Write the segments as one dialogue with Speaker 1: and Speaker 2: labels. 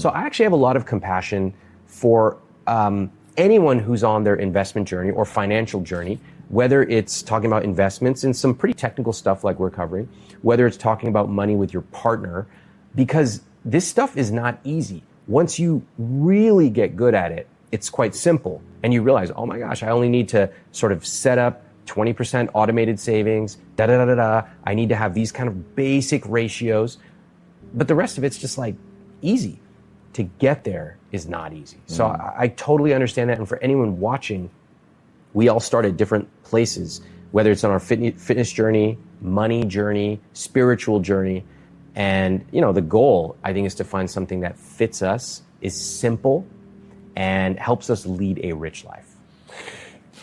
Speaker 1: So I actually have a lot of compassion for anyone who's on their investment journey or financial journey, whether it's talking about investments and some pretty technical stuff like we're covering, whether it's talking about money with your partner, because this stuff is not easy. Once you really get good at it, it's quite simple. And you realize, oh my gosh, I only need to sort of set up 20% automated savings, I need to have these kind of basic ratios. But the rest of it's just like easy. To get there is not easy. So I totally understand that. And for anyone watching, we all start at different places, whether it's on our fitness journey, money journey, spiritual journey. And, you know, the goal, I think, is to find something that fits us, is simple, and helps us lead a rich life.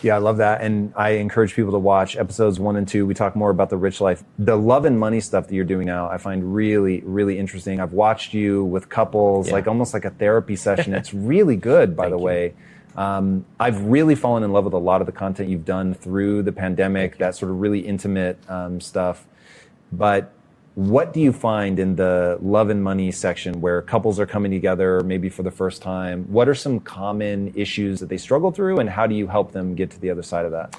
Speaker 2: Yeah, I love that. And I encourage people to watch episodes 1 and 2. We talk more about the rich life. The love and money stuff that you're doing now, I find really, really interesting. I've watched you with couples, like almost like a therapy session. It's really good, by the way. I've really fallen in love with a lot of the content you've done through the pandemic, that sort of really intimate stuff. But what do you find in the love and money section where couples are coming together maybe for the first time? What are some common issues that they struggle through, and how do you help them get to the other side of that?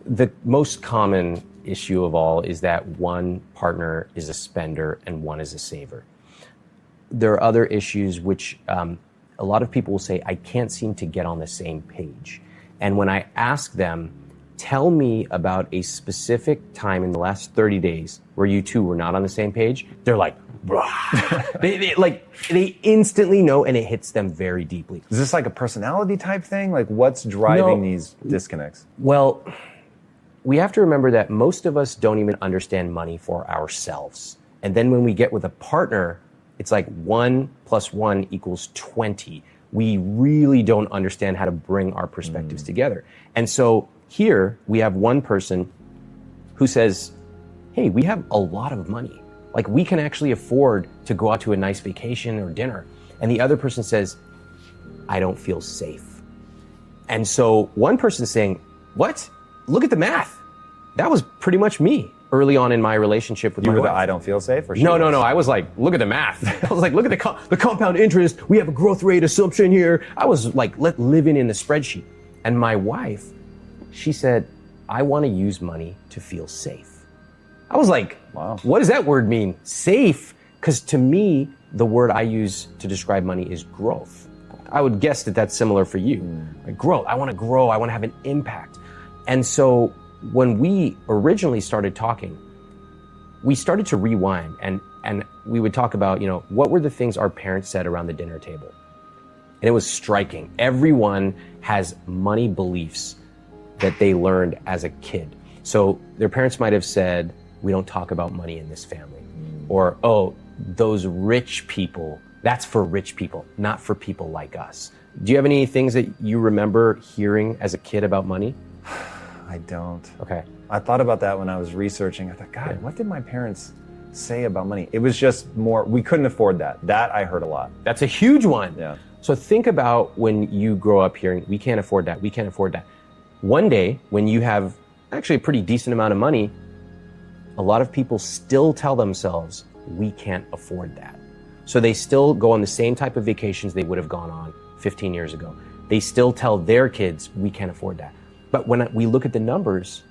Speaker 1: The most common issue of all is that one partner is a spender and one is a saver. There are other issues which a lot of people will say, I can't seem to get on the same page. And when I ask them, tell me about a specific time in the last 30 days where you two were not on the same page, they're like, they instantly know, and it hits them very deeply.
Speaker 2: Is this like a personality type thing? Like, what's driving these disconnects?
Speaker 1: Well, we have to remember that most of us don't even understand money for ourselves. And then when we get with a partner, it's like 1 + 1 = 20. We really don't understand how to bring our perspectives together. And so here we have one person who says, hey, we have a lot of money. Like, we can actually afford to go out to a nice vacation or dinner. And the other person says, I don't feel safe. And so one person's saying, what? Look at the math. That was pretty much me early on in my relationship with my wife.
Speaker 2: I don't feel safe? Or
Speaker 1: No. I was like, look at the math. I was like, look at the compound interest. We have a growth rate assumption here. I was like living in the spreadsheet. And my wife, she said, I want to use money to feel safe. I was like, wow, what does that word mean? Safe? Because to me, the word I use to describe money is growth. I would guess that that's similar for you. Like, growth. I want to grow. I want to have an impact. And so when we originally started talking, we started to rewind, and we would talk about, you know, what were the things our parents said around the dinner table? And it was striking. Everyone has money beliefs that they learned as a kid. So their parents might have said, we don't talk about money in this family. Or, oh, those rich people, that's for rich people, not for people like us. Do you have any things that you remember hearing as a kid about money?
Speaker 2: I don't.
Speaker 1: Okay.
Speaker 2: I thought about that when I was researching. I thought, God, what did my parents say about money? It was just more, we couldn't afford that. That I heard a lot.
Speaker 1: That's a huge one.
Speaker 2: Yeah.
Speaker 1: So think about when you grow up hearing, we can't afford that, we can't afford that. One day, when you have actually a pretty decent amount of money, a lot of people still tell themselves, we can't afford that. So they still go on the same type of vacations they would have gone on 15 years ago. They still tell their kids, we can't afford that. But when we look at the numbers,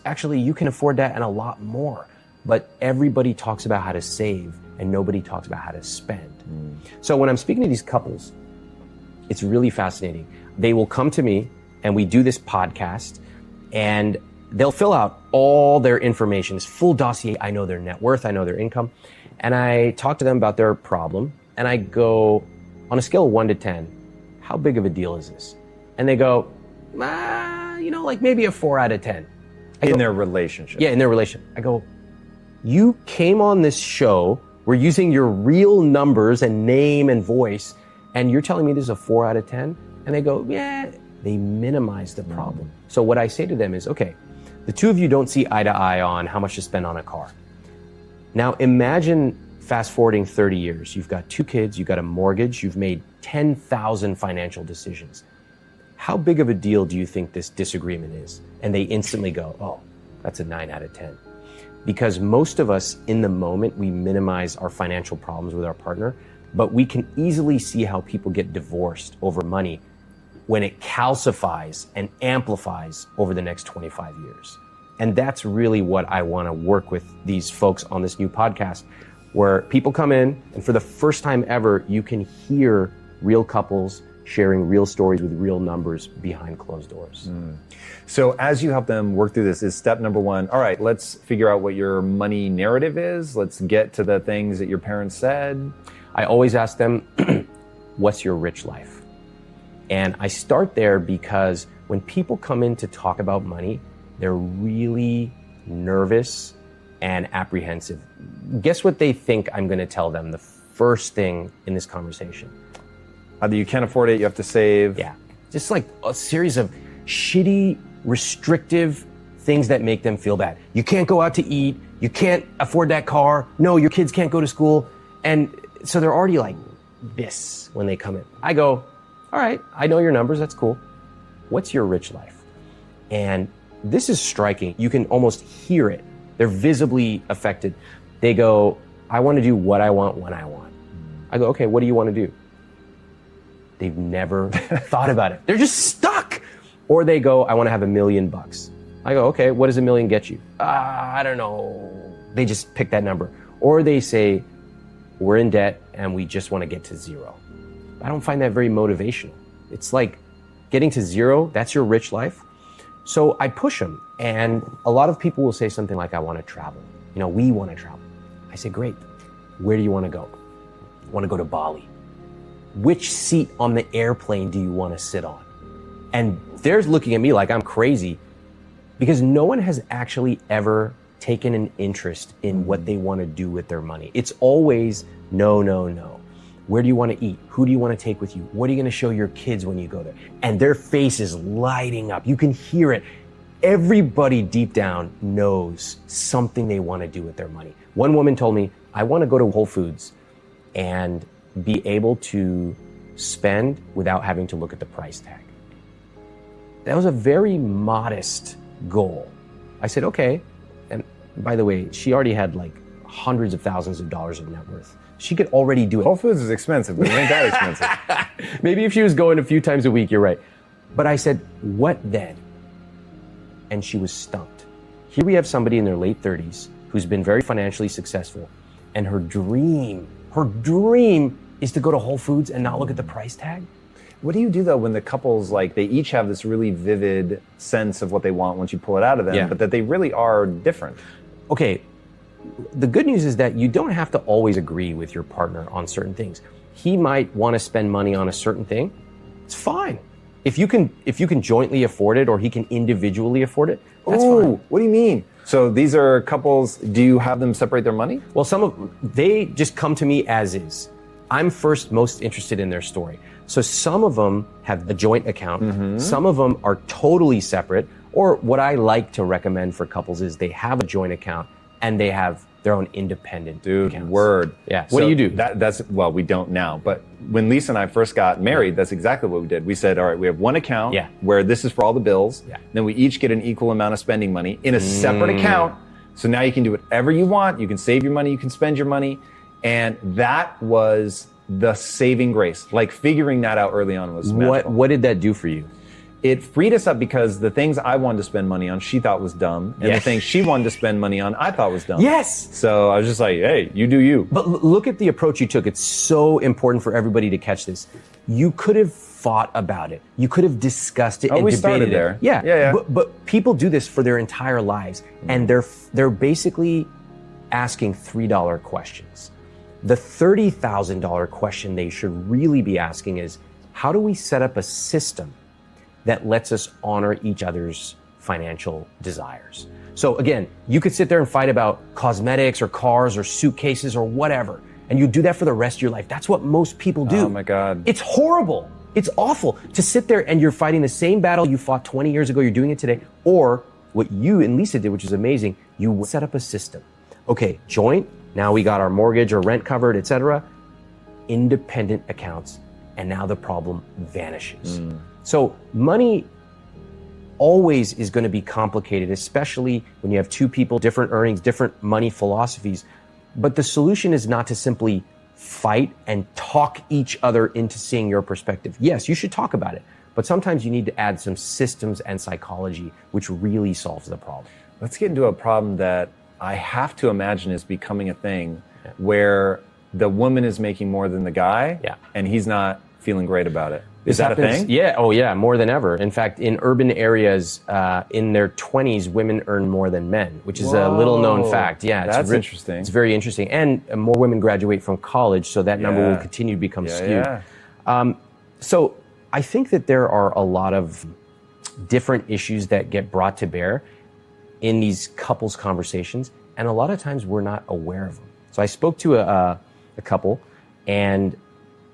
Speaker 1: actually you can afford that and a lot more. But everybody talks about how to save and nobody talks about how to spend. So when I'm speaking to these couples, it's really fascinating. They will come to me and we do this podcast, and they'll fill out all their information, this full dossier. I know their net worth, I know their income. And I talk to them about their problem, and I go, on a scale of 1 to 10, how big of a deal is this? And they go, like maybe a 4 out of 10.
Speaker 2: In their relationship.
Speaker 1: Yeah, in their relationship. I go, you came on this show, we're using your real numbers and name and voice, and you're telling me this is a 4 out of 10? And they go, yeah. They minimize the problem. So what I say to them is, okay, the two of you don't see eye to eye on how much to spend on a car. Now imagine fast forwarding 30 years. You've got 2 kids, you've got a mortgage, you've made 10,000 financial decisions. How big of a deal do you think this disagreement is? And they instantly go, oh, that's a 9 out of 10. Because most of us in the moment, we minimize our financial problems with our partner. but we can easily see how people get divorced over money when it calcifies and amplifies over the next 25 years. And that's really what I want to work with these folks on this new podcast, where people come in and for the first time ever, you can hear real couples sharing real stories with real numbers behind closed doors.
Speaker 2: So as you help them work through this, is step number one, all right, let's figure out what your money narrative is. Let's get to the things that your parents said.
Speaker 1: I always ask them, what's your rich life? And I start there because when people come in to talk about money, they're really nervous and apprehensive. Guess what they think I'm going to tell them the first thing in this conversation?
Speaker 2: Either you can't afford it, you have to save.
Speaker 1: Yeah, just like a series of shitty, restrictive things that make them feel bad. You can't go out to eat. You can't afford that car. No, your kids can't go to school. And so they're already like this when they come in. I go, all right, I know your numbers. That's cool. What's your rich life? And this is striking. You can almost hear it. They're visibly affected. They go, I want to do what I want when I want. I go, okay, what do you want to do? They've never thought about it. They're just stuck. Or they go, I want to have $1 million. I go, okay, what does $1 million get you? I don't know. They just pick that number. Or they say, we're in debt and we just want to get to zero. I don't find that very motivational. It's like getting to zero, that's your rich life. So I push them. And a lot of people will say something like, I want to travel. We want to travel. I say, great. Where do you want to go? I want to go to Bali. Which seat on the airplane do you want to sit on? And they're looking at me like I'm crazy because no one has actually ever taken an interest in what they want to do with their money. It's always no, no, no. Where do you want to eat? Who do you want to take with you? What are you going to show your kids when you go there? And their face is lighting up. You can hear it. Everybody deep down knows something they want to do with their money. One woman told me, I want to go to Whole Foods and be able to spend without having to look at the price tag. That was a very modest goal. I said, okay. And by the way, she already had like hundreds of thousands of dollars of net worth. She could already do it.
Speaker 2: Whole Foods is expensive, but it ain't that expensive.
Speaker 1: Maybe if she was going a few times a week, you're right. But I said, what then? And she was stumped. Here we have somebody in their late 30s who's been very financially successful, and her dream is to go to Whole Foods and not look at the price tag.
Speaker 2: What do you do though when the couples, like, they each have this really vivid sense of what they want once you pull it out of them, but that they really are different? Okay.
Speaker 1: The good news is that you don't have to always agree with your partner on certain things. He might want to spend money on a certain thing. It's fine. If you can jointly afford it, or he can individually afford it, that's fine.
Speaker 2: What do you mean? So these are couples, do you have them separate their money?
Speaker 1: Well, they just come to me as is. I'm first most interested in their story. So some of them have a joint account. Some of them are totally separate. Or what I like to recommend for couples is they have a joint account and they have their own independent accounts.
Speaker 2: Word.
Speaker 1: Yeah. What do you do?
Speaker 2: Well, we don't now. But when Lisa and I first got married, that's exactly what we did. We said, all right, we have one account where this is for all the bills. Then we each get an equal amount of spending money in a separate account. So now you can do whatever you want. You can save your money. You can spend your money. And that was the saving grace. Like, figuring that out early on was magical.
Speaker 1: What did that do for you?
Speaker 2: It freed us up because the things I wanted to spend money on, she thought was dumb. And the things she wanted to spend money on, I thought was dumb.
Speaker 1: Yes.
Speaker 2: So I was just like, hey, you do you.
Speaker 1: But look at the approach you took. It's so important for everybody to catch this. You could have fought about it. You could have discussed it and debated
Speaker 2: started
Speaker 1: it.
Speaker 2: there.
Speaker 1: Yeah. But people do this for their entire lives. And they're basically asking $3 questions. The $30,000 question they should really be asking is, how do we set up a system that lets us honor each other's financial desires? So again, you could sit there and fight about cosmetics or cars or suitcases or whatever, and you do that for the rest of your life. That's what most people do.
Speaker 2: Oh my God.
Speaker 1: It's horrible. It's awful to sit there and you're fighting the same battle you fought 20 years ago, you're doing it today. Or what you and Lisa did, which is amazing, you set up a system. Okay, joint, now we got our mortgage or rent covered, etc. Independent accounts, and now the problem vanishes. So money always is going to be complicated, especially when you have two people, different earnings, different money philosophies. But the solution is not to simply fight and talk each other into seeing your perspective. Yes, you should talk about it, but sometimes you need to add some systems and psychology, which really solves the problem.
Speaker 2: Let's get into a problem that I have to imagine is becoming a thing, where the woman is making more than the guy, and he's not feeling great about it. Is that a thing?
Speaker 1: Yeah. Oh, yeah. More than ever. In fact, in urban areas, in their 20s, women earn more than men, which is a little known fact. Yeah.
Speaker 2: That's interesting.
Speaker 1: It's very interesting. And more women graduate from college, so that number will continue to become skewed. So I think that there are a lot of different issues that get brought to bear in these couples conversations. And a lot of times we're not aware of them. So I spoke to a couple, and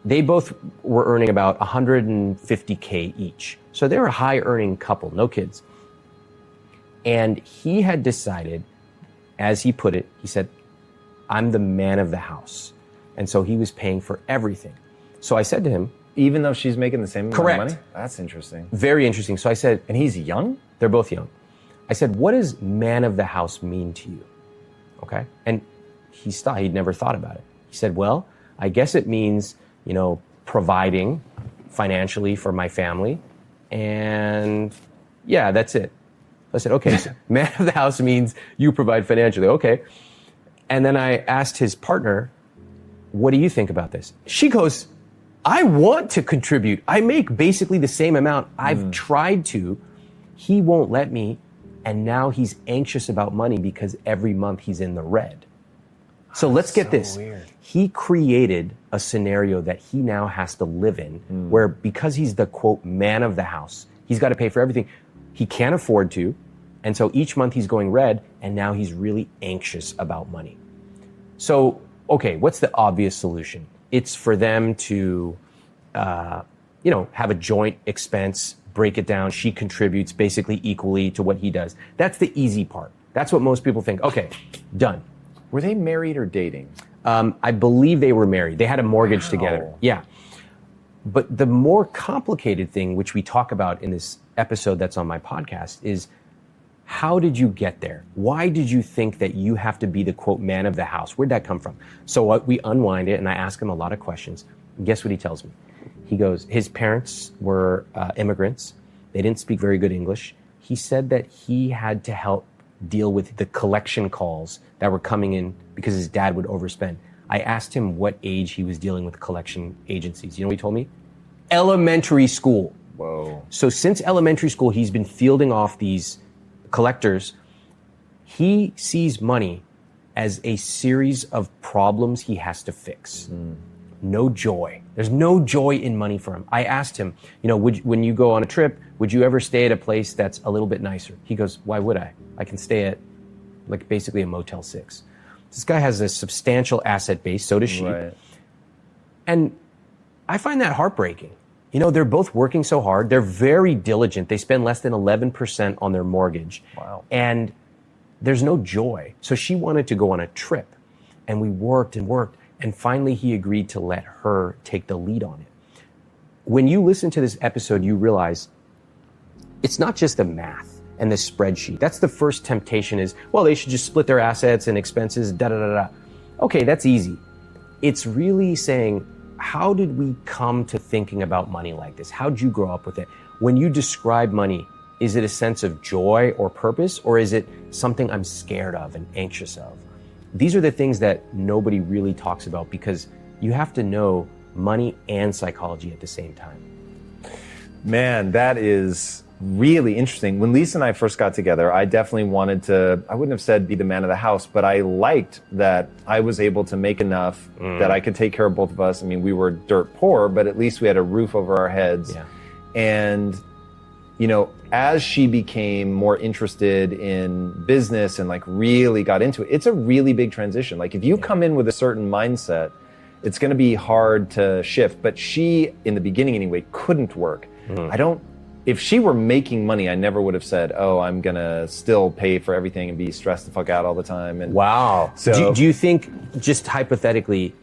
Speaker 1: they both were earning about $150K each. So they were a high earning couple, no kids. And he had decided, as he put it, he said, I'm the man of the house. And so he was paying for everything. So I said to him,
Speaker 2: even though she's making the same amount
Speaker 1: correct.
Speaker 2: of money? That's interesting.
Speaker 1: Very interesting. So I said,
Speaker 2: and he's young?
Speaker 1: They're both young. I said, what does man of the house mean to you? Okay. And he'd never thought about it. He said, well, I guess it means, providing financially for my family. And yeah, that's it. I said, okay, so man of the house means you provide financially. Okay. And then I asked his partner, what do you think about this? She goes, I want to contribute. I make basically the same amount. I've tried to. He won't let me. And now he's anxious about money because every month he's in the red. So let's get this. Weird. He created a scenario that he now has to live in where, because he's the quote man of the house, he's got to pay for everything. He can't afford to. And so each month he's going red, and now he's really anxious about money. So, okay, what's the obvious solution? It's for them to, have a joint expense, break it down. She contributes basically equally to what he does. That's the easy part. That's what most people think. Okay, done.
Speaker 2: Were they married or dating?
Speaker 1: I believe they were married. They had a mortgage together. Yeah. But the more complicated thing, which we talk about in this episode that's on my podcast, is how did you get there? Why did you think that you have to be the quote man of the house? Where'd that come from? So we unwind it, and I ask him a lot of questions. And guess what he tells me? He goes, his parents were immigrants. They didn't speak very good English. He said that he had to help deal with the collection calls that were coming in because his dad would overspend. I asked him what age he was dealing with collection agencies. You know what he told me? Elementary school.
Speaker 2: Whoa.
Speaker 1: So since elementary school, he's been fielding off these collectors. He sees money as a series of problems he has to fix. No joy. There's no joy in money for him. I asked him, when you go on a trip, would you ever stay at a place that's a little bit nicer? He goes, why would I? I can stay at basically a Motel 6. This guy has a substantial asset base, so does she.
Speaker 2: Right.
Speaker 1: And I find that heartbreaking. They're both working so hard. They're very diligent. They spend less than 11% on their mortgage.
Speaker 2: Wow.
Speaker 1: And there's no joy. So she wanted to go on a trip, and we worked and worked. And finally, he agreed to let her take the lead on it. When you listen to this episode, you realize it's not just the math and the spreadsheet. That's the first temptation is, well, they should just split their assets and expenses, da-da-da-da. Okay, that's easy. It's really saying, how did we come to thinking about money like this? How'd you grow up with it? When you describe money, is it a sense of joy or purpose, or is it something I'm scared of and anxious of? These are the things that nobody really talks about, because you have to know money and psychology at the same time.
Speaker 2: Man, that is really interesting. When Lisa and I first got together, I definitely wanted to, I wouldn't have said be the man of the house, but I liked that I was able to make enough that I could take care of both of us. I mean, we were dirt poor, but at least we had a roof over our heads.
Speaker 1: Yeah.
Speaker 2: And, as she became more interested in business and really got into it, it's a really big transition. If you come in with a certain mindset, it's going to be hard to shift. But she, in the beginning anyway, couldn't work. If she were making money, I never would have said, oh, I'm going to still pay for everything and be stressed the fuck out all the time. And
Speaker 1: wow.
Speaker 2: So,
Speaker 1: do you think, just hypothetically,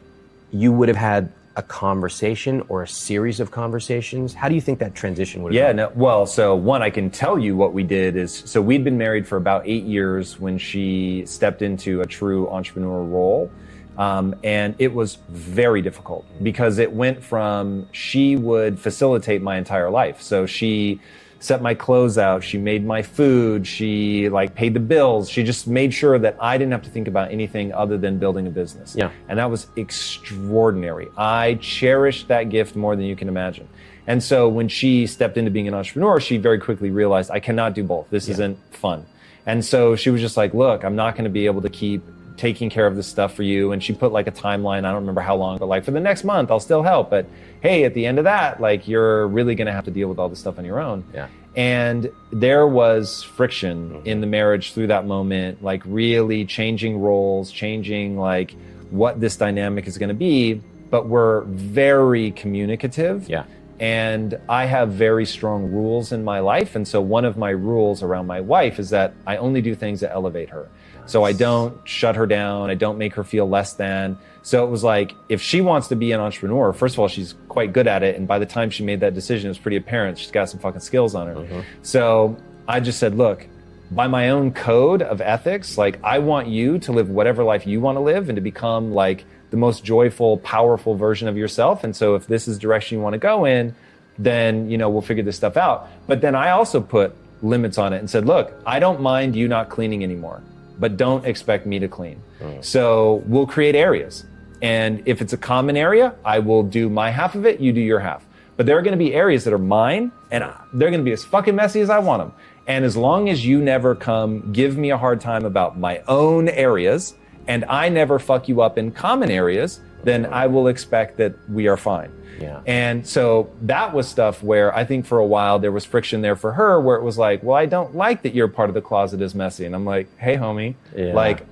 Speaker 1: you would have had a conversation or a series of conversations? How do you think that transition would have gone?
Speaker 2: So one, I can tell you what we did is, so we'd been married for about 8 years when she stepped into a true entrepreneur role. And it was very difficult because it went from she would facilitate my entire life. So she set my clothes out, she made my food, she like paid the bills. She just made sure that I didn't have to think about anything other than building a business.
Speaker 1: Yeah.
Speaker 2: And that was extraordinary. I cherished that gift more than you can imagine. And so when she stepped into being an entrepreneur, she very quickly realized I cannot do both. This isn't fun. And so she was just like, look, I'm not going to be able to keep taking care of this stuff for you. And she put like a timeline. I don't remember how long, but like for the next month, I'll still help. But hey, at the end of that, like you're really going to have to deal with all this stuff on your own.
Speaker 1: Yeah.
Speaker 2: And there was friction in the marriage through that moment, like really changing roles, changing like what this dynamic is going to be. But we're very communicative.
Speaker 1: Yeah.
Speaker 2: And I have very strong rules in my life. And so one of my rules around my wife is that I only do things that elevate her. So I don't shut her down. I don't make her feel less than. So it was like, if she wants to be an entrepreneur, first of all, she's quite good at it. And by the time she made that decision, it was pretty apparent she's got some fucking skills on her. So I just said, look, by my own code of ethics, like I want you to live whatever life you want to live and to become like the most joyful, powerful version of yourself. And so if this is the direction you want to go in, then, you know, we'll figure this stuff out. But then I also put limits on it and said, look, I don't mind you not cleaning anymore, but don't expect me to clean. So we'll create areas. And if it's a common area, I will do my half of it, you do your half. But there are going to be areas that are mine, and they're going to be as fucking messy as I want them. And as long as you never come give me a hard time about my own areas, and I never fuck you up in common areas, then I will expect that we are fine.
Speaker 1: Yeah.
Speaker 2: And so that was stuff where I think for a while there was friction there for her where it was like, well, I don't like that your part of the closet is messy. And I'm like, hey, homie, like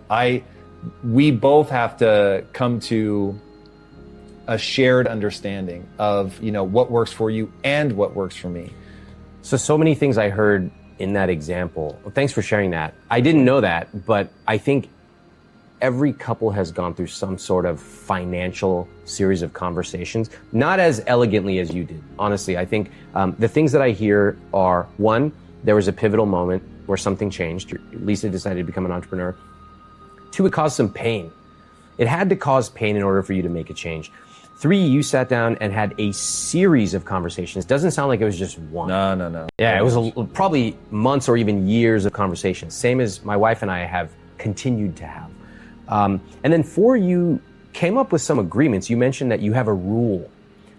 Speaker 2: we both have to come to a shared understanding of, you know, what works for you and what works for me.
Speaker 1: So many things I heard in that example. Well, thanks for sharing that. I didn't know that, but I think every couple has gone through some sort of financial series of conversations, not as elegantly as you did. Honestly, I think the things that I hear are, one, there was a pivotal moment where something changed. Lisa decided to become an entrepreneur. Two, it caused some pain. It had to cause pain in order for you to make a change. Three, you sat down and had a series of conversations. Doesn't sound like it was just one.
Speaker 2: No.
Speaker 1: Yeah, it was probably months or even years of conversations, same as my wife and I have continued to have. And then four, you came up with some agreements. You mentioned that you have a rule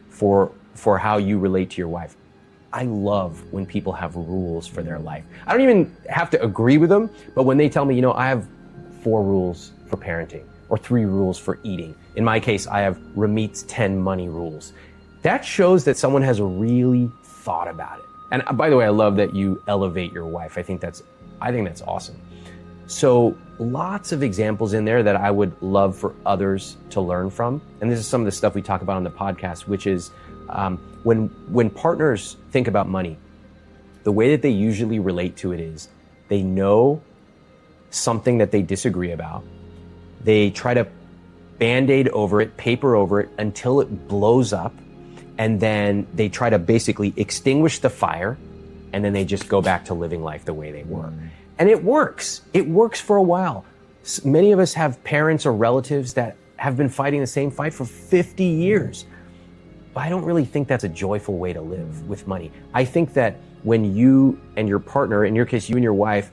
Speaker 1: for how you relate to your wife. I love when people have rules for their life. I don't even have to agree with them, but when they tell me, you know, I have 4 rules for parenting or 3 rules for eating. In my case, I have Ramit's 10 money rules. That shows that someone has really thought about it. And by the way, I love that you elevate your wife. I think that's awesome. So lots of examples in there that I would love for others to learn from. And this is some of the stuff we talk about on the podcast, which is when partners think about money, the way that they usually relate to it is they know something that they disagree about. They try to Band-Aid over it, paper over it until it blows up. And then they try to basically extinguish the fire. And then they just go back to living life the way they were. And it works. It works for a while. Many of us have parents or relatives that have been fighting the same fight for 50 years. But I don't really think that's a joyful way to live with money. I think that when you and your partner, in your case, you and your wife,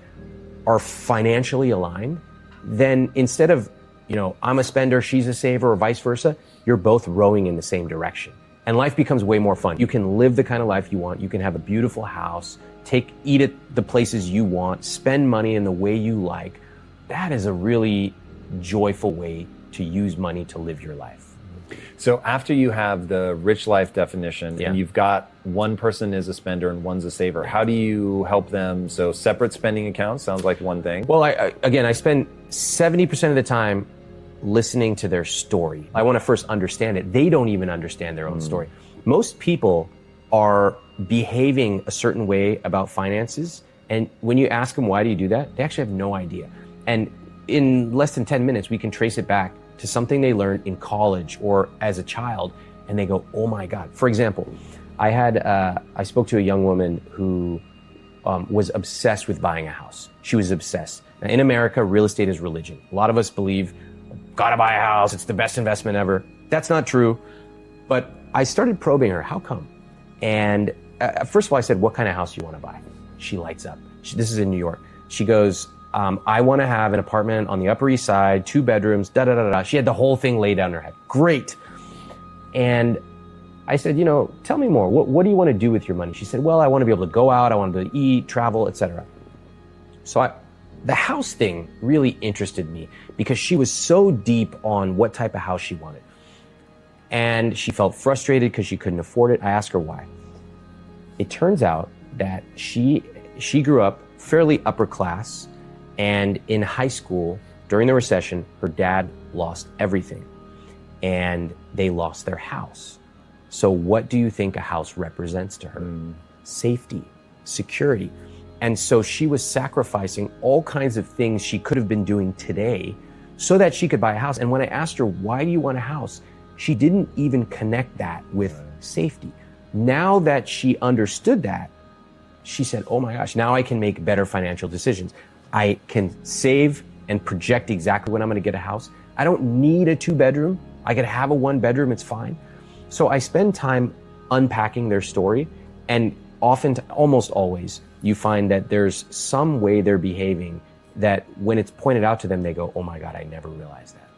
Speaker 1: are financially aligned, then instead of, you know, I'm a spender, she's a saver, or vice versa, you're both rowing in the same direction. And life becomes way more fun. You can live the kind of life you want. You can have a beautiful house, eat at the places you want, spend money in the way you like. That is a really joyful way to use money to live your life.
Speaker 2: So after you have the rich life definition and you've got one person is a spender and one's a saver, how do you help them? So separate spending accounts sounds like one thing.
Speaker 1: Well, I spend 70% of the time listening to their story. I want to first understand it. They don't even understand their own story. Most people are behaving a certain way about finances. And when you ask them, why do you do that? They actually have no idea. And in less than 10 minutes, we can trace it back to something they learned in college or as a child. And they go, oh my God. For example, I spoke to a young woman who was obsessed with buying a house. She was obsessed. Now, in America, real estate is religion. A lot of us believe gotta buy a house, it's the best investment ever. That's not true. But I started probing her, how come? And first of all, I said, what kind of house do you want to buy? She lights up. This is in New York. She goes, I want to have an apartment on the Upper East Side, 2 bedrooms, da-da-da-da. She had the whole thing laid down in her head. Great. And I said, tell me more. What do you want to do with your money? She said, well, I want to be able to go out, I want to be able to eat, travel, etc. So the house thing really interested me because she was so deep on what type of house she wanted. And she felt frustrated because she couldn't afford it. I asked her why. It turns out that she grew up fairly upper class, and in high school, during the recession, her dad lost everything and they lost their house. So what do you think a house represents to her? Safety, security. And so she was sacrificing all kinds of things she could have been doing today so that she could buy a house. And when I asked her, why do you want a house? She didn't even connect that with safety. Now that she understood that, she said, oh my gosh, now I can make better financial decisions. I can save and project exactly when I'm gonna get a house. I don't need a 2-bedroom. I could have a 1-bedroom, it's fine. So I spend time unpacking their story, and almost always, you find that there's some way they're behaving that when it's pointed out to them, they go, oh my God, I never realized that.